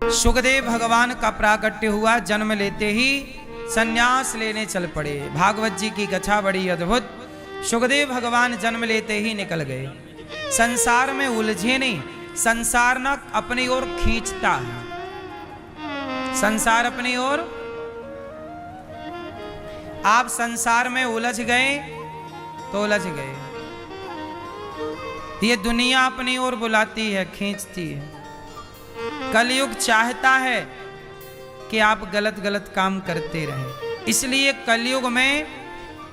सुखदेव भगवान का प्राकट्य हुआ, जन्म लेते ही संन्यास लेने चल पड़े। भागवत जी की कथा बड़ी अद्भुत। सुखदेव भगवान जन्म लेते ही निकल गए। संसार में उलझे नहीं, संसार न अपनी ओर खींचता है। संसार अपनी ओर, आप संसार में उलझ गए तो उलझ गए। ये दुनिया अपनी ओर बुलाती है, खींचती है। कलयुग चाहता है कि आप गलत गलत काम करते रहें, इसलिए कलयुग में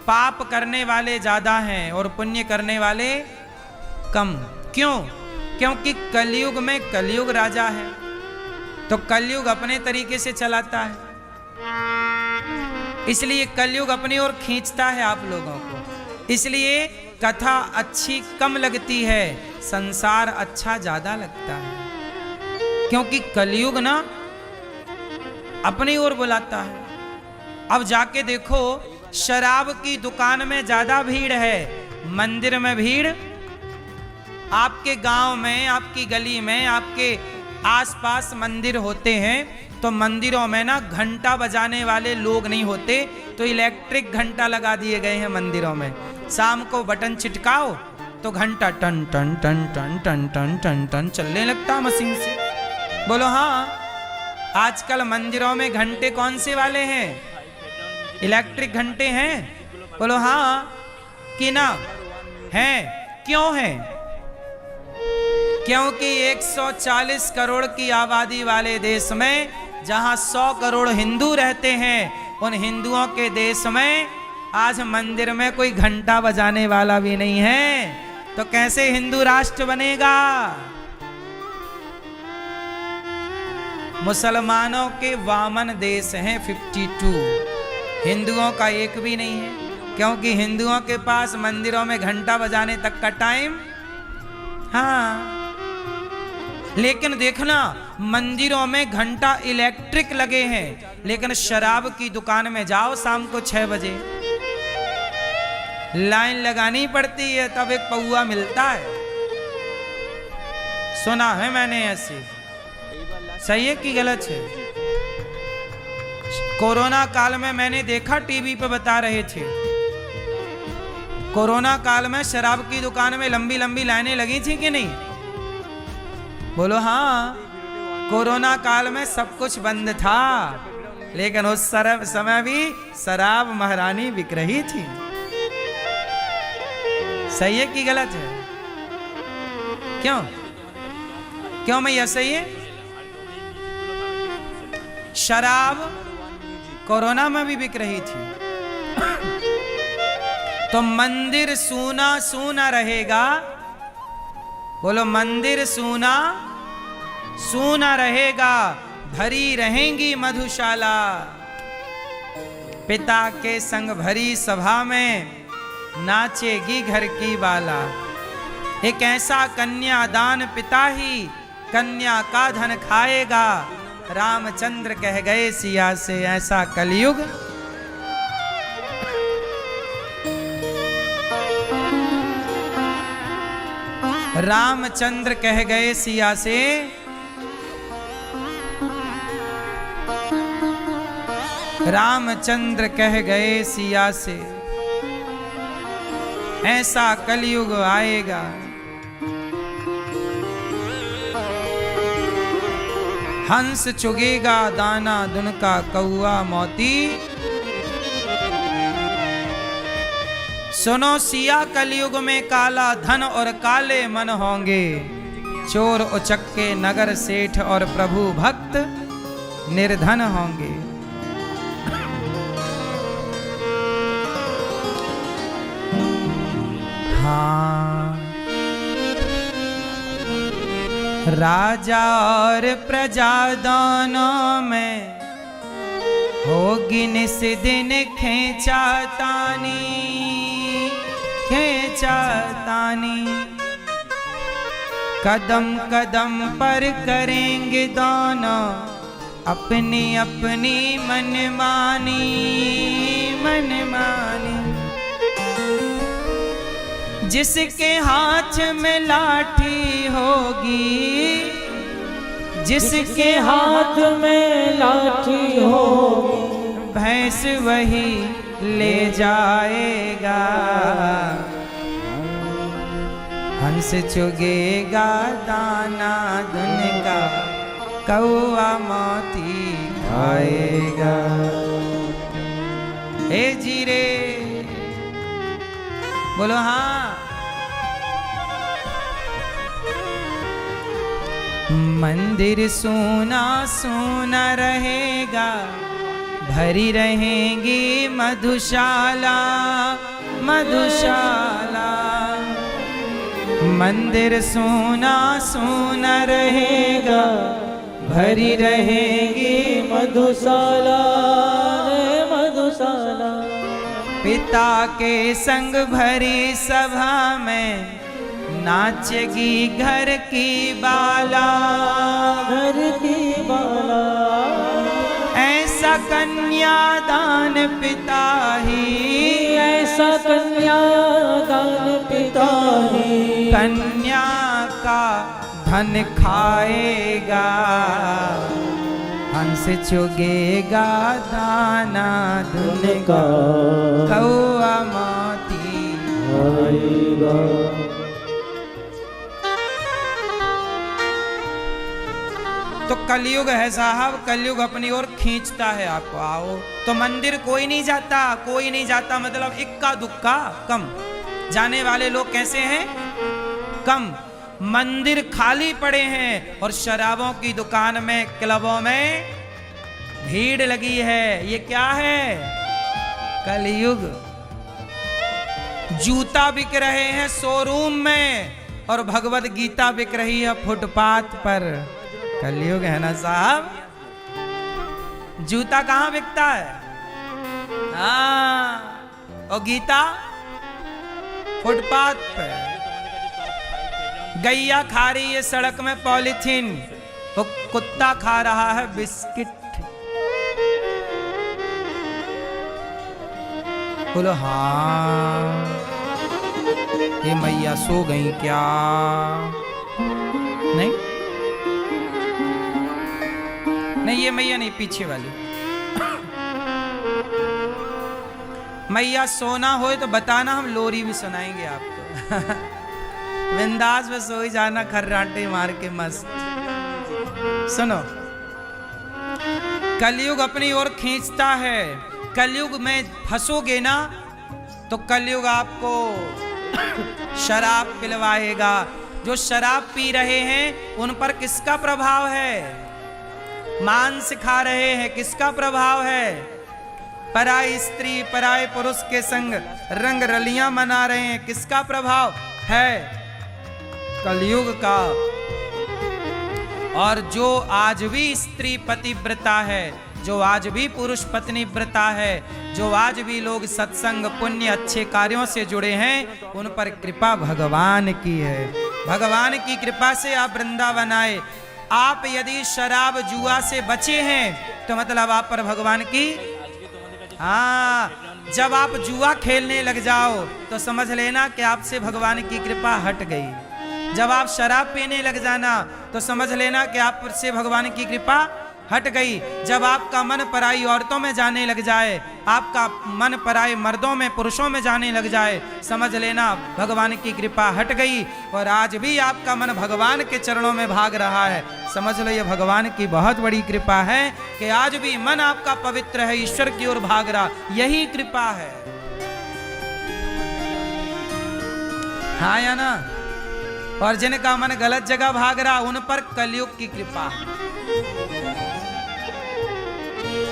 पाप करने वाले ज्यादा हैं और पुण्य करने वाले कम। क्यों? क्योंकि कलयुग में कलयुग राजा है, तो कलयुग अपने तरीके से चलाता है, इसलिए कलयुग अपनी ओर खींचता है आप लोगों को। इसलिए कथा अच्छी कम लगती है, संसार अच्छा ज्यादा लगता है, क्योंकि कलयुग ना अपनी ओर बुलाता है। अब जाके देखो, शराब की दुकान में ज्यादा भीड़ है, मंदिर में भीड़। आपके गांव में, आपकी गली में, आपके आसपास मंदिर होते हैं, तो मंदिरों में ना घंटा बजाने वाले लोग नहीं होते, तो इलेक्ट्रिक घंटा लगा दिए गए हैं मंदिरों में। शाम को बटन चिटकाओ तो घंटा टन टन टन टन टन टन टन टन चलने लगता मशीन से। बोलो हाँ। आजकल मंदिरों में घंटे कौन से वाले हैं? इलेक्ट्रिक घंटे हैं। बोलो हाँ कि ना हैं? क्यों हैं? क्योंकि 140 करोड़ की आबादी वाले देश में, जहां 100 करोड़ हिंदू रहते हैं, उन हिंदुओं के देश में आज मंदिर में कोई घंटा बजाने वाला भी नहीं है, तो कैसे हिंदू राष्ट्र बनेगा? मुसलमानों के 52 देश हैं, 52। हिंदुओं का एक भी नहीं है, क्योंकि हिंदुओं के पास मंदिरों में घंटा बजाने तक का टाइम। हाँ, लेकिन देखना मंदिरों में घंटा इलेक्ट्रिक लगे हैं, लेकिन शराब की दुकान में जाओ शाम को 6 बजे, लाइन लगानी पड़ती है, तब एक पौआ मिलता है। सुना है मैंने ऐसे। सही है कि गलत है? कोरोना काल में मैंने देखा, टीवी पे बता रहे थे, कोरोना काल में शराब की दुकान में लंबी लंबी लाइनें लगी थी कि नहीं? बोलो हाँ। कोरोना काल में सब कुछ बंद था, लेकिन उस समय भी शराब महारानी बिक रही थी। सही है कि गलत है? क्यों? क्यों मैया सही है? शराब कोरोना में भी बिक रही थी, तो मंदिर सूना सूना रहेगा। बोलो मंदिर सूना सूना रहेगा, भरी रहेंगी मधुशाला। पिता के संग भरी सभा में नाचेगी घर की बाला। एक ऐसा कन्यादान पिता ही कन्या का धन खाएगा। रामचंद्र कह गए सिया से, ऐसा कलयुग। रामचंद्र कह गए सिया से, रामचंद्र कह गए सिया से, ऐसा कलयुग आएगा। हंस चुगेगा दाना दुन का कौआ मोती। सुनो सिया, कलयुग में काला धन और काले मन होंगे। चोर उचक्के नगर सेठ और प्रभु भक्त निर्धन होंगे। हाँ, राजा और प्रजा दोनों में होगी निस दिन खेचातानी, खेचातानी। कदम कदम पर करेंगे दोनों अपनी अपनी मनमानी, मनमानी। जिसके हाथ में लाठी होगी जिसके हाथ में लाठी हो भैंस वही ले जाएगा। हंस चुगेगा दाना धुन का कौआ मोती खाएगा। हे जीरे बोलो हाँ। मंदिर सोना सोना रहेगा, भरी रहेंगी मधुशाला मधुशाला। मंदिर सोना सोना रहेगा, भरी रहेंगी मधुशाला मधुशाला। पिता के संग भरी सभा में नाचेगी घर की बाला घर की बाला। ऐसा कन्यादान पिता ही ऐसा कन्यादान पिता ही कन्या का धन खाएगा। हंस चुगेगा दाना धुन का कौआ मोती खाएगा। तो कलयुग है साहब, कलयुग अपनी ओर खींचता है आपको। आओ तो मंदिर कोई नहीं जाता, कोई नहीं जाता मतलब इक्का दुक्का कम। जाने वाले लोग कैसे हैं? कम। मंदिर खाली पड़े हैं और शराबों की दुकान में क्लबों में भीड़ लगी है। ये क्या है? कलयुग। जूता बिक रहे हैं शोरूम में और भगवत गीता बिक रही है फुटपाथ पर। कलयुग है ना साहब। जूता कहां बिकता है? हाँ, और गीता फुटपाथ पे। गैया खा रही है सड़क में पॉलीथीन, वो कुत्ता खा रहा है बिस्किट। बोलो हाँ। ये मैया सो गई क्या? नहीं नहीं, ये मैया नहीं, पीछे वाली मैया। सोना हो तो बताना, हम लोरी भी सुनाएंगे आपको। बिंदास में सो ही जाना, खर्राटे मार के मस्त। सुनो, कलयुग अपनी ओर खींचता है। कलयुग में फंसोगे ना तो कलयुग आपको शराब पिलवाएगा। जो शराब पी रहे हैं उन पर किसका प्रभाव है? मांस खा रहे हैं, किसका प्रभाव है? पराई स्त्री पराई पुरुष के संग रंग रलियां मना रहे हैं, किसका प्रभाव है? कलयुग का। और जो आज भी स्त्री पतिव्रता है, जो आज भी पुरुष पत्नी व्रता है, जो आज भी लोग सत्संग पुण्य अच्छे कार्यों से जुड़े हैं, उन पर कृपा भगवान की है। भगवान की कृपा से आप वृंदावन आए। आप यदि शराब जुआ से बचे हैं तो मतलब आप पर भगवान की। हाँ, जब आप जुआ खेलने लग जाओ तो समझ लेना कि आपसे भगवान की कृपा हट गई। जब आप शराब पीने लग जाना तो समझ लेना कि आप से भगवान की कृपा हट गई। जब आपका मन पराई औरतों में जाने लग जाए, आपका मन पराई मर्दों में पुरुषों में जाने लग जाए, समझ लेना भगवान की कृपा हट गई। और आज भी आपका मन भगवान के चरणों में भाग रहा है, समझ लो ये भगवान की बहुत बड़ी कृपा है कि आज भी मन आपका पवित्र है, ईश्वर की ओर भाग रहा। यही कृपा है। हाँ या ना? और जिनका मन गलत जगह भाग रहा उन पर कलयुग की कृपा है।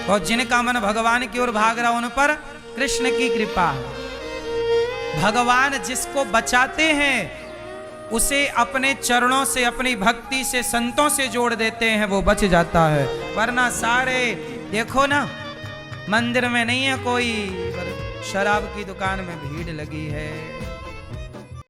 और जिनका मन भगवान की ओर भाग रहा उन पर कृष्ण की कृपा है। भगवान जिसको बचाते हैं उसे अपने चरणों से, अपनी भक्ति से, संतों से जोड़ देते हैं, वो बच जाता है। वरना सारे देखो ना, मंदिर में नहीं है कोई, शराब की दुकान में भीड़ लगी है।